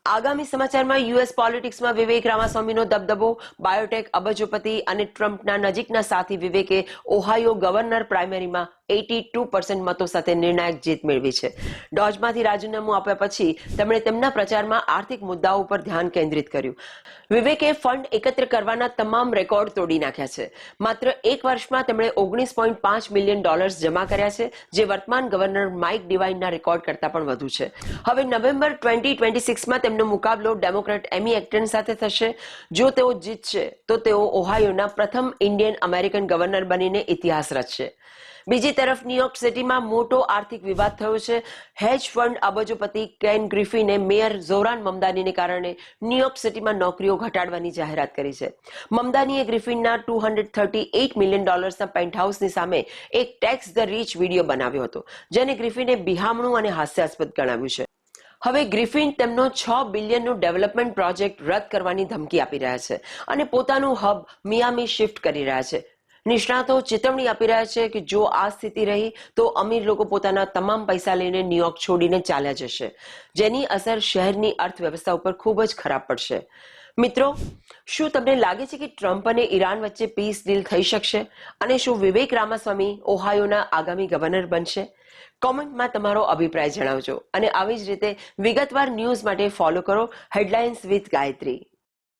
આગામી સમાચારમાં યુએસ પોલિટિક્સમાં વિવેક રામાસ્વામીનો દબદબો, બાયોટેક અબજોપતિ અને ટ્રમ્પના નજીકના સાથી વિવેકે ઓહાયો ગવર્નર પ્રાઇમરીમાં 82% મતો સાથે નિર્ણાયક જીત મેળવી છે. ડોજમાંથી રાજીનામું આપ્યા પછી તેમણે તેમના પ્રચારમાં આર્થિક મુદ્દાઓ પર ધ્યાન કેન્દ્રિત કર્યું. વિવેકે ફંડ એકત્ર કરવાના તમામ રેકોર્ડ તોડી નાખ્યા છે. માત્ર એક વર્ષમાં તેમણે $19.5 મિલિયન જમા કર્યા છે, જે વર્તમાન ગવર્નર માઇક ડિવાઇનના રેકોર્ડ કરતાં પણ વધુ છે. હવે નવેમ્બર 2026માં તેમનો મુકાબલો ડેમોક્રેટ એમી એક્ટન સાથે થશે. જો તેઓ જીતશે તો તેઓ ઓહાયોના પ્રથમ ઇન્ડિયન અમેરિકન ગવર્નર બનીને ઇતિહાસ રચશે. બીજી તરફ ન્યુયોર્ક સિટીમાં મોટો આર્થિક વિવાદ થયો છે. હેજ ફંડ અબજોપતિ કેન ગ્રિફિને મેયર ઝોરાન મમદાનીને કારણે ન્યુયોર્ક સિટીમાં નોકરીઓ ઘટાડવાની જાહેરાત કરી છે. મમદાનીએ ગ્રિફિનના $238 મિલિયન ના પેન્ટહાઉસની સામે એક ટેક્સ ધ રીચ વિડીયો બનાવ્યો હતો, જેને ગ્રિફિને બિહામણું અને હાસ્યાસ્પદ ગણાવ્યું છે. હવે ગ્રિફિન તેમનો $6 બિલિયનનો ડેવલપમેન્ટ પ્રોજેક્ટ રદ કરવાની ધમકી આપી રહ્યા છે અને પોતાનું હબ મિયામી શિફ્ટ કરી રહ્યા છે. નિષ્ણાતો ચેતવણી આપી રહ્યા છે કે જો આ સ્થિતિ રહી તો અમીર લોકો પોતાના તમામ પૈસા લઈને ન્યુયોર્ક છોડીને ચાલ્યા જશે, જેની અસર શહેરની અર્થવ્યવસ્થા ઉપર ખૂબ જ ખરાબ પડશે. મિત્રો, શું તમને લાગે છે કે ટ્રમ્પ અને ઈરાન વચ્ચે પીસ ડીલ થઈ શકશે? અને શું વિવેક રામાસ્વામી ઓહાયોના આગામી ગવર્નર બનશે? કોમેન્ટમાં તમારો અભિપ્રાય જણાવજો અને આવી જ રીતે વિગતવાર ન્યૂઝ માટે ફોલો કરો હેડલાઇન્સ વિથ ગાયત્રી.